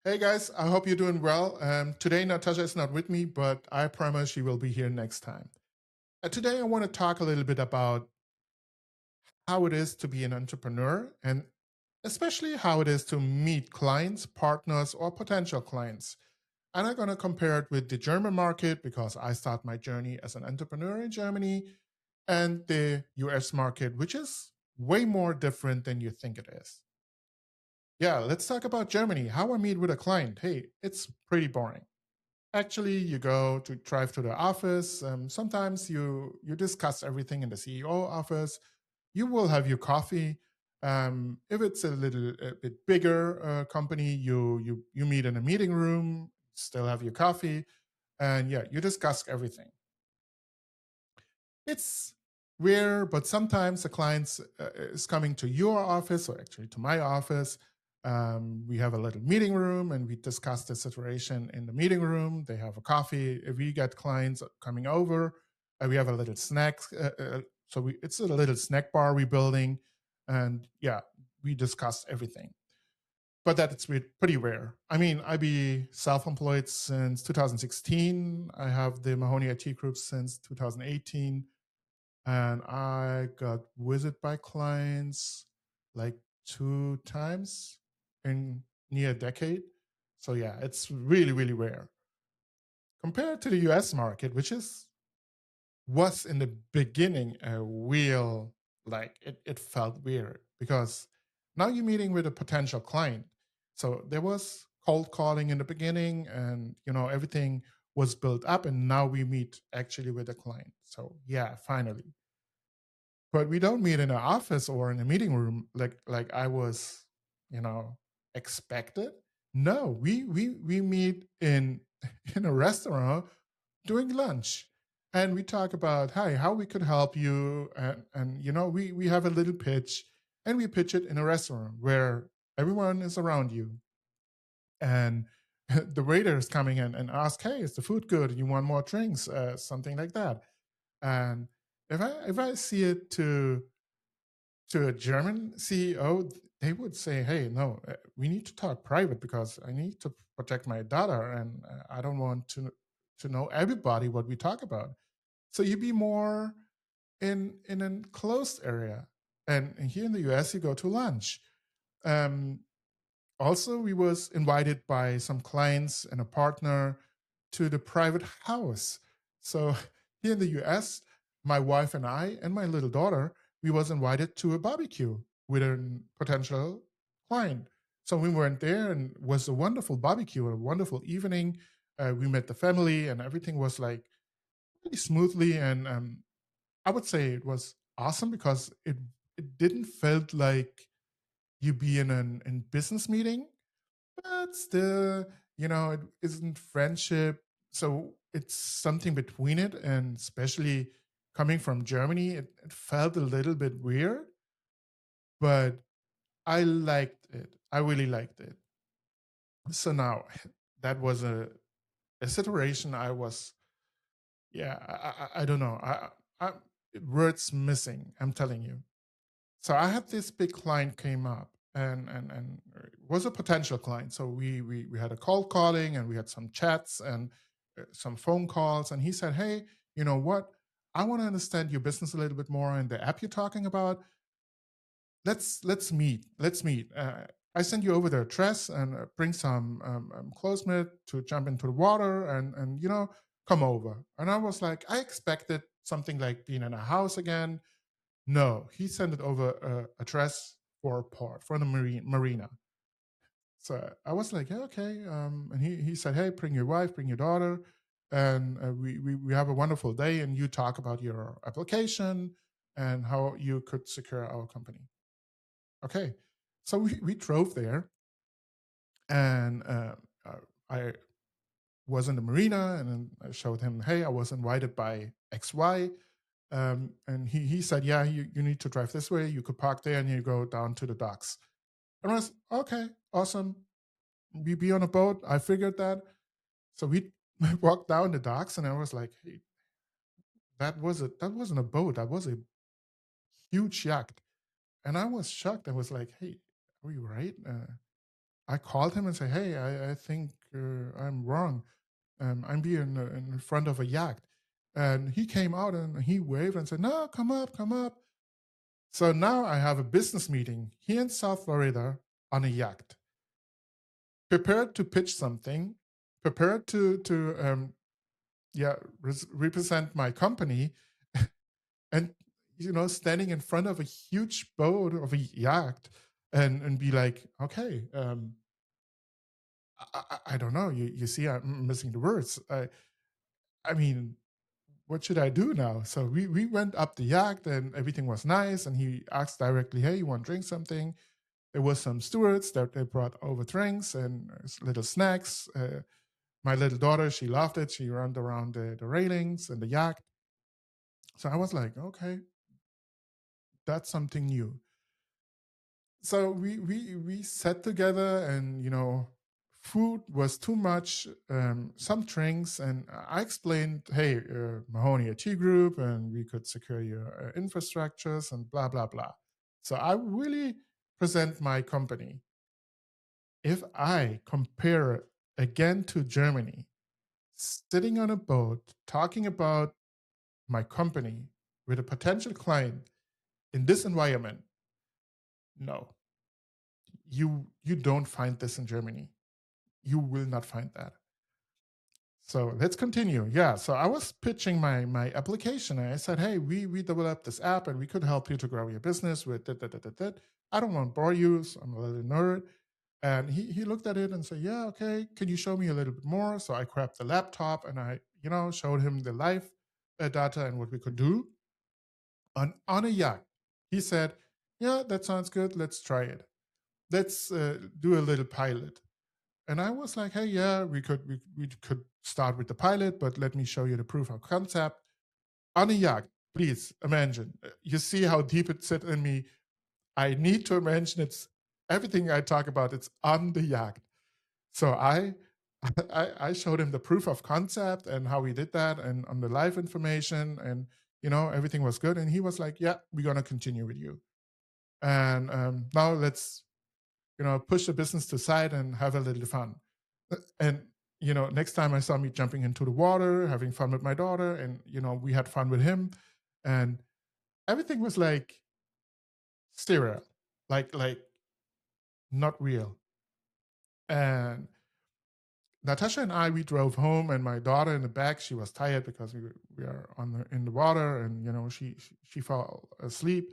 Hey guys, I hope you're doing well. Today, Natasha is not with me, but I promise she will be here next time. Today, I want to talk a little bit about how it is to be an entrepreneur and especially how it is to meet clients, partners, or potential clients. And I'm going to compare it with the German market because I start my journey as an entrepreneur in Germany and the US market, which is way more different than you think it is. Yeah, let's talk about Germany. How I meet with a client. Hey, it's pretty boring. Actually, you go to drive to the office. Sometimes you discuss everything in the CEO office. You will have your coffee. If it's a bit bigger company, you meet in a meeting room. Still have your coffee, and yeah, you discuss everything. It's rare, but sometimes the client is coming to your office or actually to my office. We have a little meeting room and we discuss the situation in the meeting room. They have a coffee. If we get clients coming over, we have a little snack. It's a little snack bar we're building. And yeah, we discuss everything. But that's pretty rare. I mean, I be self-employed since 2016. I have the Mahoney IT Group since 2018 and I got visited by clients like two times in near a decade. So yeah, it's really, really rare compared to the US market, which is was in the beginning a real it felt weird because now you're meeting with a potential client. So there was cold calling in the beginning and everything was built up and now we meet actually with a client. So yeah, finally. But we don't meet in an office or in a meeting room like I was, you know, expected. No, we meet in in a restaurant during lunch, and we talk about hi how we could help you, and we have a little pitch, and we pitch it in a restaurant where everyone is around you, and the waiter is coming in and ask, hey, is the food good? You want more drinks? Something like that. And if I see it to a German CEO, they would say, "Hey, no, we need to talk private because I need to protect my daughter, and I don't want to know everybody what we talk about." So you be more in a closed area, and here in the US, you go to lunch. Um, Also, we was invited by some clients and a partner to the private house. So here in the US, my wife and I and my little daughter, we was invited to a barbecue with a potential client. So we went there and it was a wonderful barbecue, a wonderful evening. We met the family and everything was like really smoothly. And I would say it was awesome because it didn't felt like you be in an in business meeting, but still, it isn't friendship. So it's something between it. And especially coming from Germany, it felt a little bit weird, but I liked it. I really liked it. So now that was a situation I was, yeah, I don't know. I, words missing, I'm telling you. So I had this big client came up and was a potential client. So we had a cold calling and we had some chats and some phone calls. And he said, "Hey, you know what? I want to understand your business a little bit more and the app you're talking about. Let's meet. Let's meet. I send you over the address and bring some clothes mitt to jump into the water and come over." And I was like, I expected something like being in a house again. No, he sent it over a dress for a port for the marina. So I was like, yeah, okay. And he said, hey, bring your wife, bring your daughter, and we have a wonderful day. And you talk about your application and how you could secure our company. Okay, so we drove there, and I was in the marina, and then I showed him, hey, I was invited by XY. And he said, yeah, you need to drive this way. You could park there and you go down to the docks. And I was, okay, awesome. We be on a boat. I figured that. So we walked down the docks and I was like, hey, that wasn't a boat. That was a huge yacht. And I was shocked. I was like, hey, are you right? I called him and said, hey, I think I'm wrong. I'm being in front of a yacht. And he came out and he waved and said, no, come up, come up. So now I have a business meeting here in South Florida on a yacht, prepared to pitch something, prepared to yeah, represent my company, and standing in front of a huge boat of a yacht, and be like, okay, I don't know. You see, I'm missing the words. I mean, what should I do now? So we went up the yacht and everything was nice. And he asked directly, hey, you want to drink something? There was some stewards that they brought over drinks and little snacks. My little daughter, she loved it. She ran around the railings and the yacht. So I was like, okay, that's something new. So we sat together, and food was too much, some drinks, and I explained, hey, Mahoney, a tea group, and we could secure your infrastructures and blah blah blah. So I really present my company. If I compare it again to Germany, sitting on a boat talking about my company with a potential client in this environment, no, you don't find this in Germany. You will not find that. So let's continue. Yeah. So I was pitching my application. And I said, hey, we developed this app and we could help you to grow your business with that, that, that, that, that. I don't want to bore you. So I'm a little nerd. And he looked at it and said, yeah, okay. Can you show me a little bit more? So I grabbed the laptop and I, showed him the live data and what we could do on a yacht. He said, yeah, that sounds good. Let's try it. Let's do a little pilot. And I was like, hey, yeah, we could start with the pilot, but let me show you the proof of concept on a yacht. Please imagine. You see how deep it sit in me. I need to imagine it's everything I talk about. It's on the yacht. So I showed him the proof of concept and how we did that, and on the live information, and everything was good. And he was like, yeah, we're gonna continue with you. And now let's push the business to side and have a little fun. And next time I saw me jumping into the water, having fun with my daughter, and we had fun with him, and everything was like sterile, like not real. And Natasha and I, we drove home, and my daughter in the back, she was tired because we are in the water, and she fell asleep.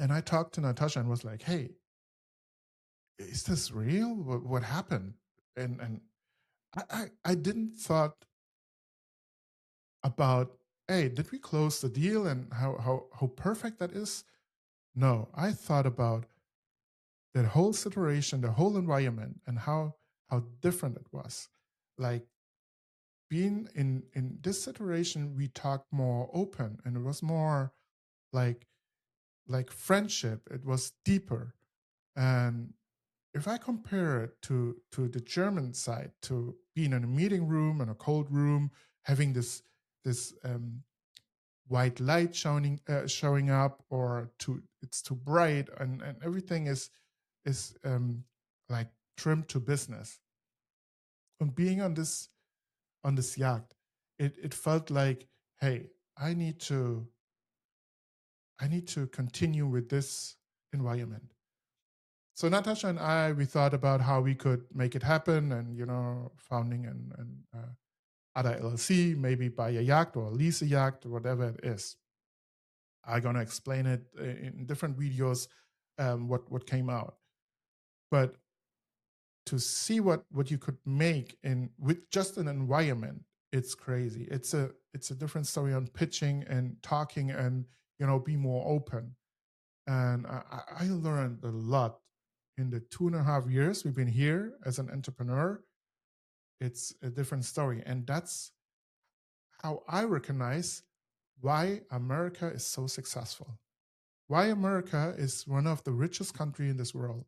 And I talked to Natasha and was like, "Hey, is this real? What happened?" And I didn't thought about, hey, did we close the deal and how perfect that is? No, I thought about that whole situation, the whole environment, and how different it was. Like being in this situation, we talked more open, and it was more like friendship. It was deeper. And if I compare it to the German side, to being in a meeting room, in a cold room, having this white light showing up, or it's too bright, and everything is like trimmed to business. And being on this yacht, it felt like, hey, I need to continue with this environment. So Natasha and I, we thought about how we could make it happen, and founding and other LLC, maybe buy a yacht or lease a yacht, or whatever it is. I'm gonna explain it in different videos, what came out. But to see what you could make in with just an environment, it's crazy. It's a different story on pitching and talking, and be more open. And I learned a lot in the 2.5 years we've been here as an entrepreneur. It's a different story, and that's how I recognize why America is so successful, why America is one of the richest country in this world,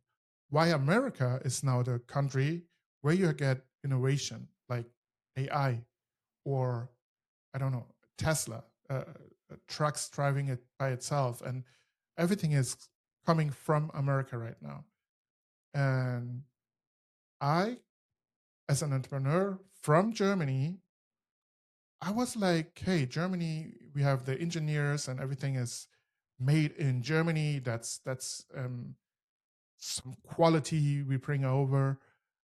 why America is now the country where you get innovation like AI, or I don't know, Tesla, trucks driving it by itself, and everything is coming from America right now. And I, as an entrepreneur from Germany, I was like, hey, Germany, we have the engineers and everything is made in Germany. That's some quality we bring over.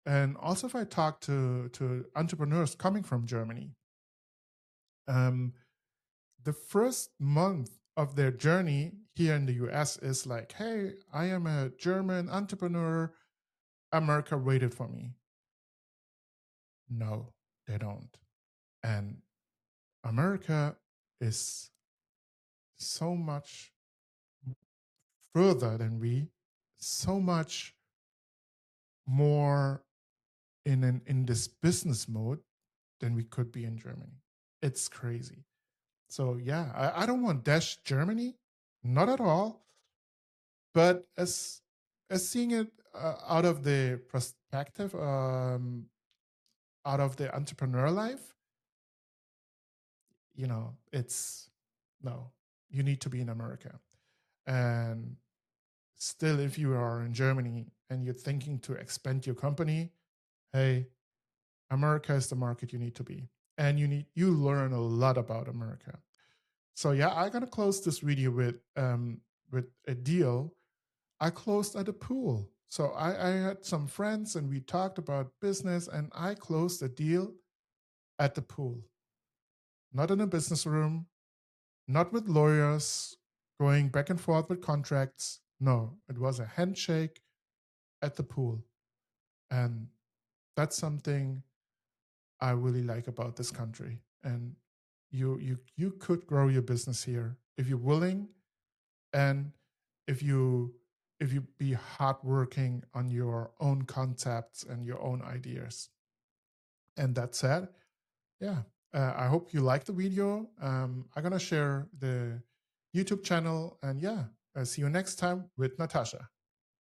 And also, if I talk to entrepreneurs coming from Germany, um, the first month of their journey here in the US is like, hey, I am a German entrepreneur. America waited for me. No, they don't. And America is so much further than we, so much more in this business mode than we could be in Germany. It's crazy. So yeah, I don't want dash Germany, not at all. But as seeing it out of the perspective, out of the entrepreneur life, it's no. You need to be in America, and still, if you are in Germany and you're thinking to expand your company, hey, America is the market you need to be, and you learn a lot about America. So yeah, I'm gonna close this video with a deal I closed at a pool. So I had some friends and we talked about business, and I closed a deal at the pool, not in a business room, not with lawyers going back and forth with contracts. No, it was a handshake at the pool. And that's something I really like about this country. And you could grow your business here if you're willing, and if you be hardworking on your own concepts and your own ideas. And that said, yeah, I hope you liked the video. I'm gonna share the YouTube channel, and yeah, see you next time with Natasha.